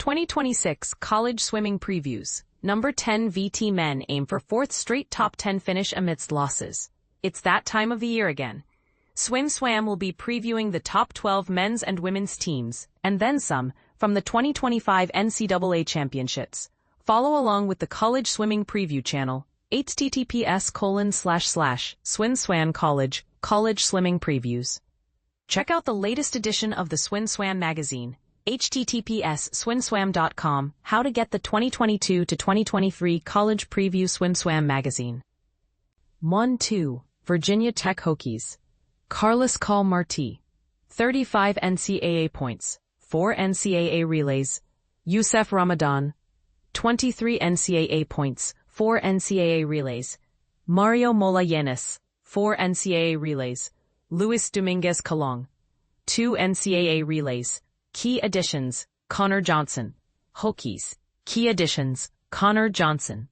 2026 College Swimming Previews. Number 10 VT men aim for fourth straight top 10 finish amidst losses. It's that time of the year again. SwimSwam will be previewing the top 12 men's and women's teams, and then some, from the 2025 NCAA Championships. Follow along with the College Swimming Preview channel, https://SwimSwam College Swimming Previews. Check out the latest edition of the SwimSwam magazine, https://swimswam.com, how to get the 2022 to 2023 College Preview SwimSwam magazine. 1-2, Virginia Tech Hokies. Coll Marti. 35 NCAA points, 4 NCAA relays. Youssef Ramadan. 23 NCAA points, 4 NCAA relays. Mario Mola-Yenis, 4 NCAA relays. Luis Dominguez Coll, 2 NCAA relays. Key additions, Connor Johnson. Hokies. Key additions, Connor Johnson.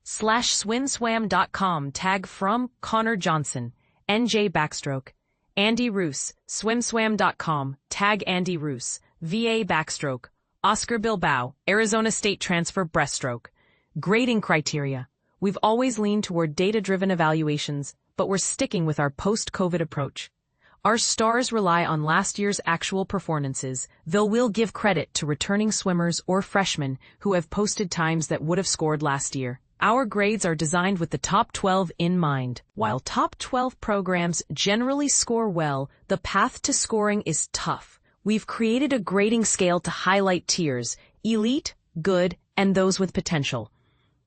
/swimswam.com tag from Connor Johnson, NJ backstroke. Andy Roose, swimswam.com, tag Andy Roose, VA backstroke. Oscar Bilbao, Arizona State transfer breaststroke. Grading criteria. We've always leaned toward data-driven evaluations, but we're sticking with our post-COVID approach. Our stars rely on last year's actual performances, though we'll give credit to returning swimmers or freshmen who have posted times that would have scored last year. Our grades are designed with the top 12 in mind. While top 12 programs generally score well, the path to scoring is tough. We've created a grading scale to highlight tiers: elite, good, and those with potential.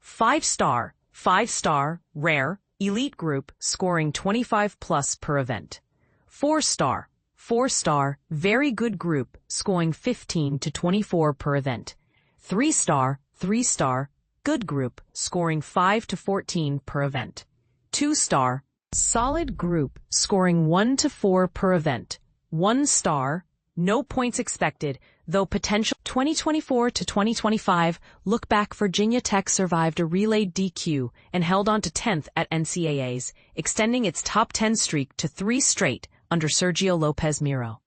5-star, 5-star, rare, elite group scoring 25 plus per event. 4-star, 4-star, very good group scoring 15 to 24 per event. 3-star, 3-star, good group scoring 5 to 14 per event. 2-star, solid group scoring 1 to 4 per event. 1-star, no points expected, though potential. 2024 to 2025, look back. Virginia Tech survived a relay DQ and held on to 10th at NCAAs, extending its top 10 streak to 3 straight under Sergio Lopez Miro.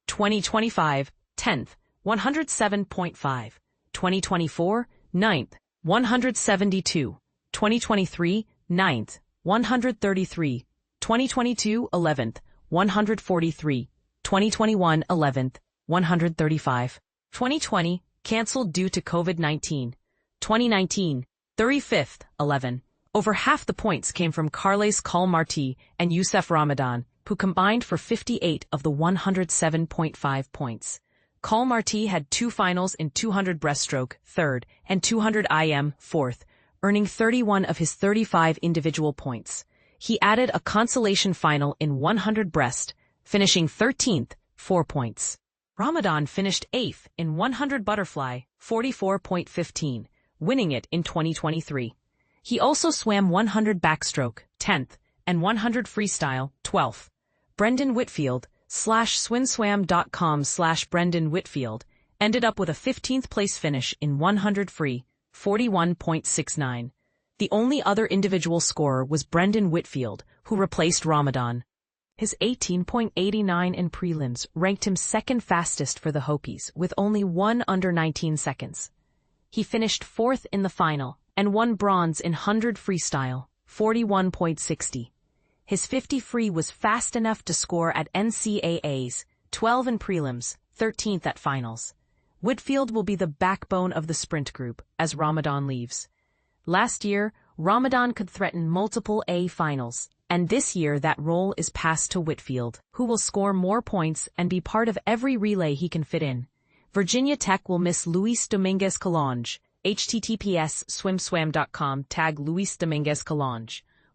2025, 10th, 107.5. 2024, 9th, 172. 2023, 9th, 133. 2022, 11th, 143. 2021, 11th, 135. 2020, canceled due to COVID-19. 2019, 35th, 11. Over half the points came from Coll Marti and Youssef Ramadan, who combined for 58 of the 107.5 points. Coll Marti had 2 finals in 200 breaststroke, 3rd, and 200 IM, 4th, earning 31 of his 35 individual points. He added a consolation final in 100 breast, finishing 13th, 4 points. Ramadan finished 8th in 100 butterfly, 44.15, winning it in 2023. He also swam 100 backstroke, 10th, and 100 freestyle, 12th. Brendan Whitfield, /swimswam.com/Brendan Whitfield, ended up with a 15th place finish in 100 free, 41.69. The only other individual scorer was Brendan Whitfield, who replaced Ramadan. His 18.89 in prelims ranked him second fastest for the Hokies, with only 1 under 19 seconds. He finished 4th in the final and won bronze in 100 freestyle, 41.60. His 50 free was fast enough to score at NCAAs, 12 in prelims, 13th at finals. Whitfield will be the backbone of the sprint group as Ramadan leaves. Last year, Ramadan could threaten multiple A finals, and this year that role is passed to Whitfield, who will score more points and be part of every relay he can fit in. Virginia Tech will miss Luis Dominguez Coll, https://swimswam.com tag Luis Dominguez Coll,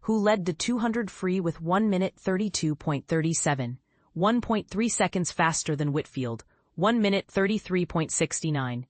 who led the 200 free with 1 minute 32.37, 1.3 seconds faster than Whitfield, 1 minute 33.69.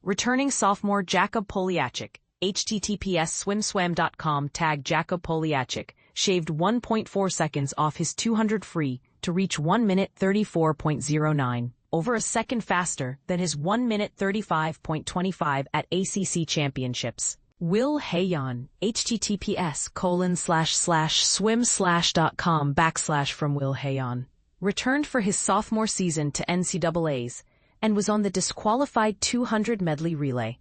Returning sophomore Jakub Poliaczek, https://swimswam.com tag Jakub Poliaczek, shaved 1.4 seconds off his 200 free to reach 1 minute 34.09, over a second faster than his 1 minute 35.25 at ACC championships. Hayon, https://swim/.com/from Hayon, returned for his sophomore season to NCAAs, and was on the disqualified 200 medley relay.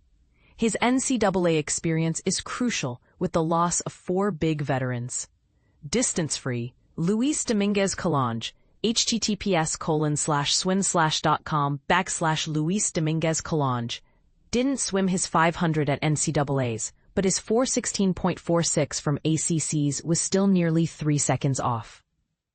His NCAA experience is crucial with the loss of 4 big veterans. Distance-free, Luis Dominguez Collonge, https://swim/.com/Luis Dominguez Collonge, didn't swim his 500 at NCAAs, but his 4:16.46 from ACCs was still nearly 3 seconds off.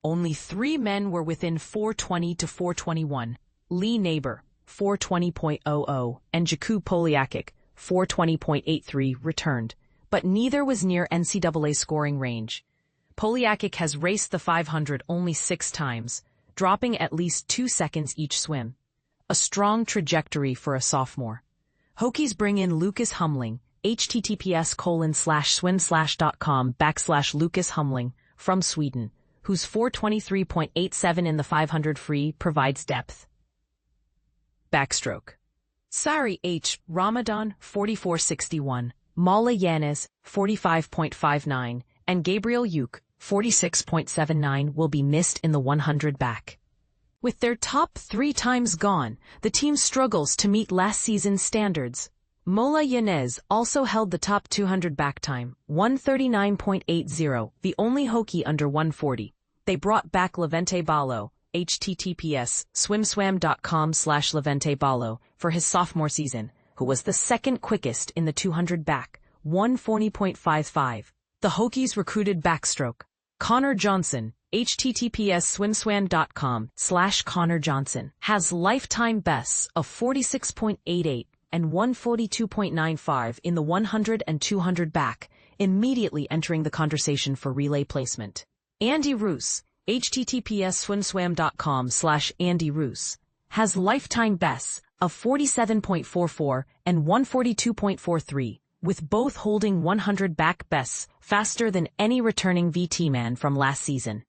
Only 3 men were within 4:20 to 4:21. Lee Neighbor, 4:20.00, and Jakub Poliakic, 4:20.83, returned, but neither was near NCAA scoring range. Poliakic has raced the 500 only 6 times, dropping at least 2 seconds each swim. A strong trajectory for a sophomore. Hokies bring in Lucas Humling, https://swim/.com/Lucas Humling, from Sweden, whose 4:23.87 in the 500 free provides depth. Backstroke. Sari H. Ramadan, 44.61, Mala Yanez, 45.59, and Gabriel Yuk, 46.79 will be missed in the 100 back. With their top 3 times gone, the team struggles to meet last season's standards. Mola Yanez also held the top 200 back time, 139.80, the only Hokie under 140. They brought back Levente Ballo, https://swimswam.com/Levente Ballo, for his sophomore season, who was the second quickest in the 200 back, 140.55. The Hokies recruited backstroke Connor Johnson, https://swimswam.com/Connor Johnson, has lifetime bests of 46.88 and 142.95 in the 100 and 200 back, immediately entering the conversation for relay placement. Andy Roose, https://swimswam.com/Andy Roose, has lifetime bests of 47.44 and 142.43, with both holding 100 back bests faster than any returning VT man from last season.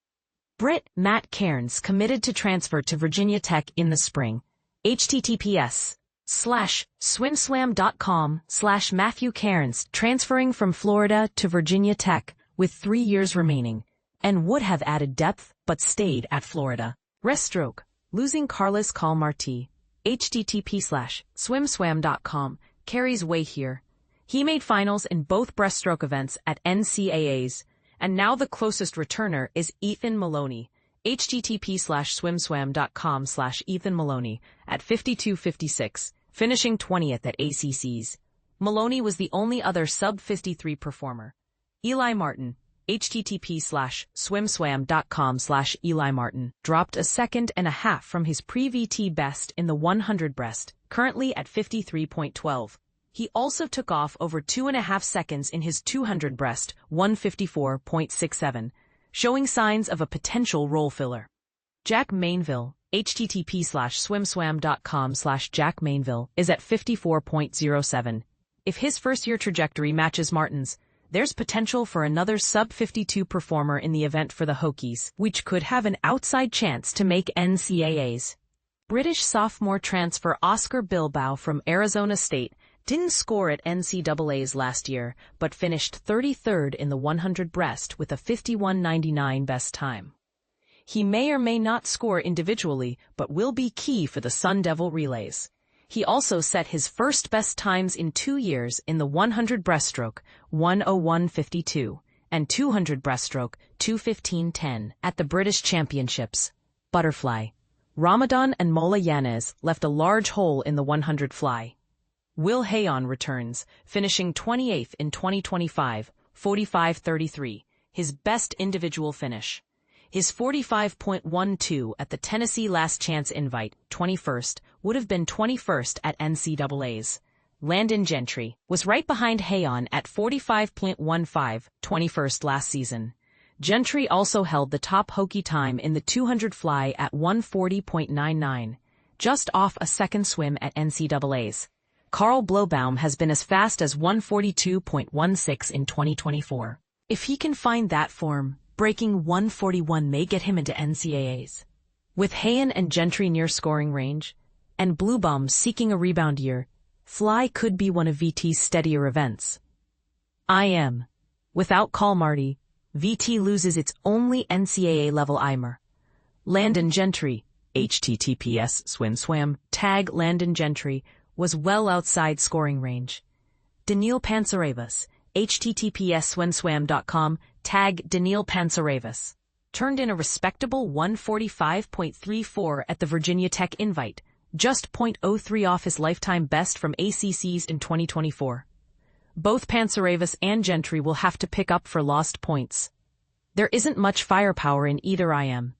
Matt Cairns committed to transfer to Virginia Tech in the spring. https://swimswam.com/Matthew Cairns, transferring from Florida to Virginia Tech with 3 years remaining, and would have added depth but stayed at Florida. Reststroke, losing Carlos Coll Marti, http://swimswam.com, carries weight here. He made finals in both breaststroke events at NCAAs, and now the closest returner is Ethan Maloney, http://swimswam.com/Ethan Maloney, at 52.56, finishing 20th at ACCs. Maloney was the only other sub-53 performer. Eli Martin, http://swimswam.com/Eli Martin, dropped a second and a half from his pre-VT best in the 100 breast, currently at 53.12. He also took off over 2.5 seconds in his 200 breast, 154.67, showing signs of a potential role filler. Jack Mainville, http://swimswam.com/Jack Mainville, is at 54.07. If his first-year trajectory matches Martin's, there's potential for another sub-52 performer in the event for the Hokies, which could have an outside chance to make NCAAs. British sophomore transfer Oscar Bilbao from Arizona State didn't score at NCAAs last year, but finished 33rd in the 100 breast with a 51.99 best time. He may or may not score individually, but will be key for the Sun Devil relays. He also set his first best times in 2 years in the 100 breaststroke, 101.52, and 200 breaststroke, 2:15.10, at the British Championships. Butterfly. Ramadan and Mola Yanez left a large hole in the 100 fly. Will Hayon returns, finishing 28th in 2025, 45.33, his best individual finish. His 45.12 at the Tennessee Last Chance Invite, 21st, would have been 21st at NCAAs. Landon Gentry was right behind Hayon at 45.15, 21st last season. Gentry also held the top Hokie time in the 200 fly at 140.99, just off a second swim at NCAAs. Carl Blowbaum has been as fast as 142.16 in 2024. If he can find that form, breaking 141 may get him into NCAAs. With Hayon and Gentry near scoring range, and Blowbaum seeking a rebound year, fly could be one of VT's steadier events. Without Coll Marti, VT loses its only NCAA-level Eimer. Landon Gentry, https swim tag Landon Gentry was well outside scoring range. Daniil Pantsarevas, https swinswam.com, tag Daniil Pantsarevas, turned in a respectable 145.34 at the Virginia Tech Invite, just .03 off his lifetime best from ACCs in 2024. Both Pantsarevas and Gentry will have to pick up for lost points. There isn't much firepower in either IM.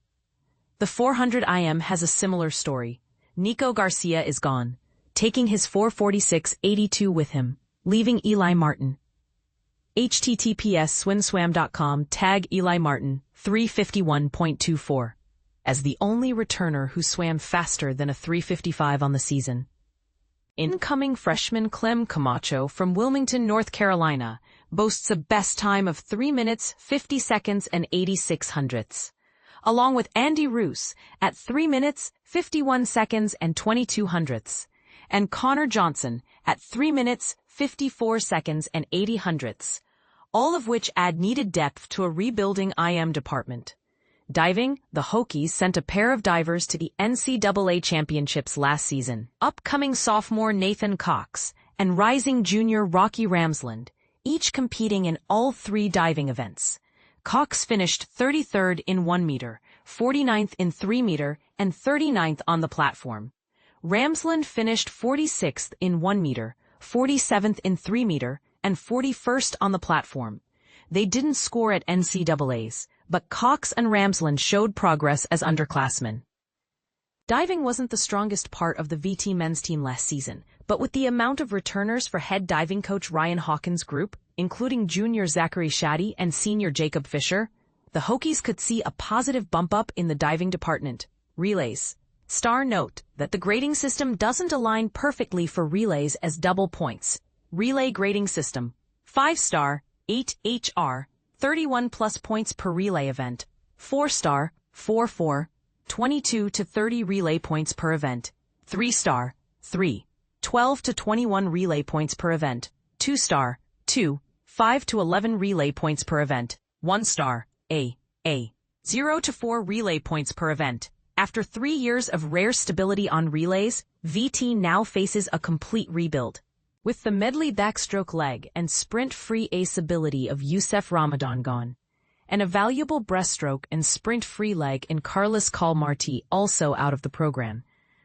The 400 IM has a similar story. Nico Garcia is gone, taking his 446.82 with him, leaving Eli Martin. https swinswam.com, tag Eli Martin, 351.24, as the only returner who swam faster than a 355 on the season. Incoming freshman Clem Camacho from Wilmington, North Carolina, boasts a best time of 3 minutes, 50 seconds, and 86 hundredths, along with Andy Roose at 3 minutes, 51 seconds, and 22 hundredths, and Connor Johnson at 3 minutes, 54 seconds, and 80 hundredths, all of which add needed depth to a rebuilding IM department. Diving, the Hokies sent a pair of divers to the NCAA championships last season. Upcoming sophomore Nathan Cox and rising junior Rocky Ramsland, each competing in all 3 diving events. Cox finished 33rd in 1 meter, 49th in 3 meter, and 39th on the platform. Ramsland finished 46th in 1 meter, 47th in 3 meter, and 41st on the platform. They didn't score at NCAAs, but Cox and Ramsland showed progress as underclassmen. Diving wasn't the strongest part of the VT men's team last season, but with the amount of returners for head diving coach Ryan Hawkins' group, including junior Zachary Shaddy and senior Jacob Fisher, the Hokies could see a positive bump up in the diving department. Relays. Star note that the grading system doesn't align perfectly for relays as double points. Relay grading system. 5-star, 8 HR, 31 plus points per relay event. 4-star, 4-4, 22 to 30 relay points per event. 3-star, 3, 12 to 21 relay points per event. 2-star, 2, 5 to 11 relay points per event. 1-star, A, 0 to 4 relay points per event. After 3 years of rare stability on relays, VT now faces a complete rebuild. With the medley backstroke leg and sprint-free ace ability of Youssef Ramadan gone, and a valuable breaststroke and sprint-free leg in Coll Marti also out of the program,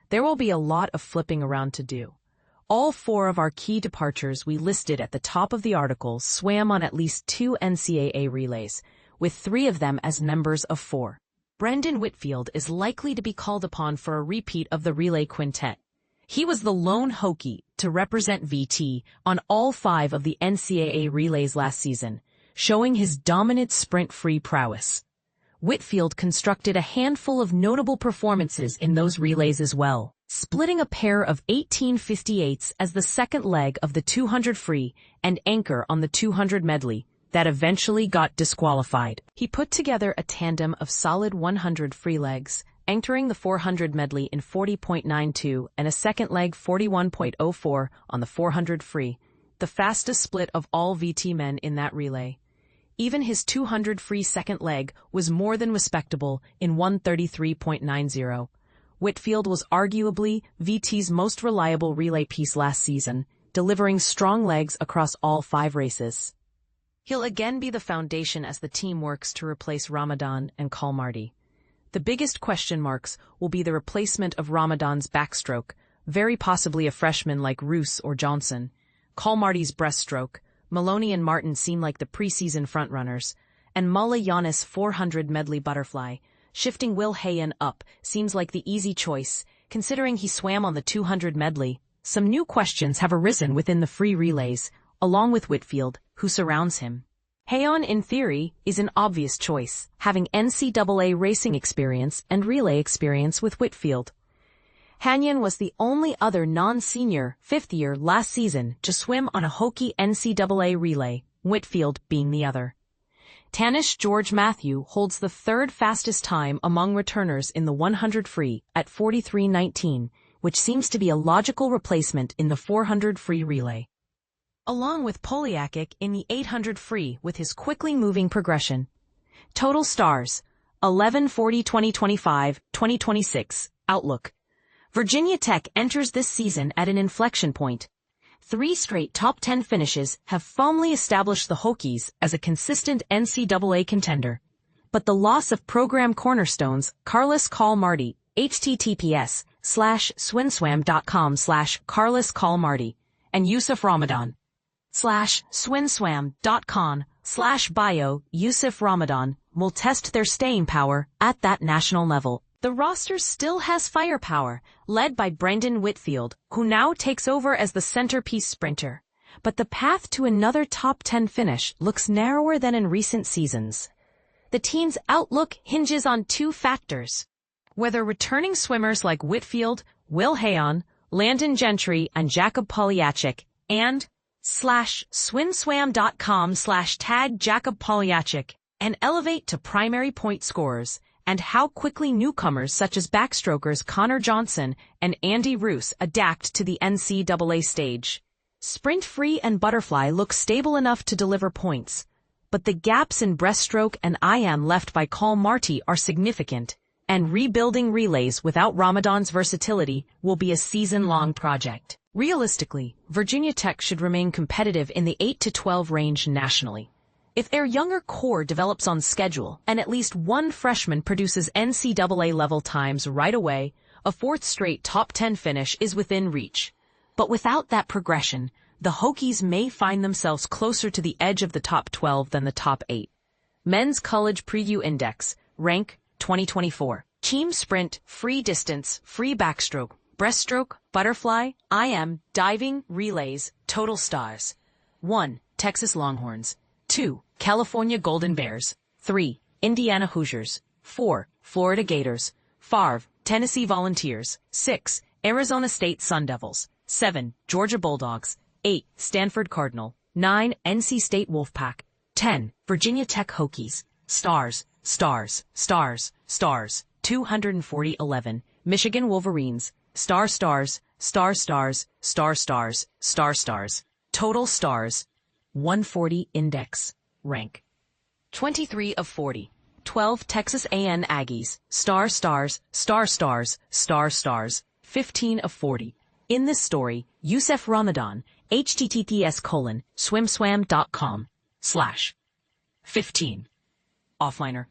there will be a lot of flipping around to do. All 4 of our key departures we listed at the top of the article swam on at least 2 NCAA relays, with 3 of them as members of 4. Brendan Whitfield is likely to be called upon for a repeat of the relay quintet. He was the lone Hokie to represent VT on all 5 of the NCAA relays last season, showing his dominant sprint-free prowess. Whitfield constructed a handful of notable performances in those relays as well, splitting a pair of 1858s as the second leg of the 200 free and anchor on the 200 medley that eventually got disqualified. He put together a tandem of solid 100 free legs, entering the 400 medley in 40.92 and a second leg 41.04 on the 400 free, the fastest split of all VT men in that relay. Even his 200 free second leg was more than respectable in 133.90. Whitfield was arguably VT's most reliable relay piece last season, delivering strong legs across all 5 races. He'll again be the foundation as the team works to replace Ramadan and Coll Marti. The biggest question marks will be the replacement of Ramadan's backstroke, very possibly a freshman like Roose or Johnson. Coll Marti's breaststroke, Maloney and Martin seem like the preseason frontrunners, and Mala Giannis 400 medley butterfly, shifting Will Hayon up, seems like the easy choice, considering he swam on the 200 medley. Some new questions have arisen within the free relays, along with Whitfield, who surrounds him. Hayon, in theory, is an obvious choice, having NCAA racing experience and relay experience with Whitfield. Hayon was the only other non-senior, 5th year last season to swim on a Hokie NCAA relay, Whitfield being the other. Tanish George Matthew holds the 3rd fastest time among returners in the 100 free at 43.19, which seems to be a logical replacement in the 400 free relay. Along with Poliakic in the 800 free with his quickly moving progression. Total stars, 11 40 2025, 2026, Outlook. Virginia Tech enters this season at an inflection point. 3 straight top 10 finishes have firmly established the Hokies as a consistent NCAA contender. But the loss of program cornerstones Coll Marti, https://swinswam.com/Coll Marti, and Youssef Ramadan, /swinswam.com/bio Youssef Ramadan will test their staying power at that national level. The roster still has firepower, led by Brendan Whitfield, who now takes over as the centerpiece sprinter. But the path to another top 10 finish looks narrower than in recent seasons. The team's outlook hinges on 2 factors. Whether returning swimmers like Whitfield, Will Hayon, Landon Gentry, and Jakub Poliaczyk, and /swinswam.com/tag Jakub Poliaczyk, and elevate to primary point scorers, and how quickly newcomers such as backstrokers Connor Johnson and Andy Roose adapt to the NCAA stage. Sprint free and butterfly look stable enough to deliver points, but the gaps in breaststroke and Hayon left by Coll Marti are significant, and rebuilding relays without Ramadan's versatility will be a season-long project. Realistically, Virginia Tech should remain competitive in the 8 to 12 range nationally. If their younger core develops on schedule and at least one freshman produces NCAA-level times right away, a 4th straight top 10 finish is within reach. But without that progression, the Hokies may find themselves closer to the edge of the top 12 than the top 8. Men's College Preview Index, Rank 2024. Team Sprint, Free Distance, Free Backstroke, Breaststroke, Butterfly, IM, Diving, Relays, Total Stars. 1. Texas Longhorns. 2. California Golden Bears. 3. Indiana Hoosiers. 4. Florida Gators. 5. Tennessee Volunteers. 6. Arizona State Sun Devils. 7. Georgia Bulldogs. 8. Stanford Cardinal. 9. NC State Wolfpack. 10. Virginia Tech Hokies. Stars, stars, stars, stars. 240-11. Michigan Wolverines. Star stars, star stars, star stars, star stars. Total stars. 140 index. Rank 23 of 40. 12 Texas A&M Aggies. Star stars, star stars, star stars. 15 of 40. In this story, Youssef Ramadan, https://swimswam.com/15. Offliner.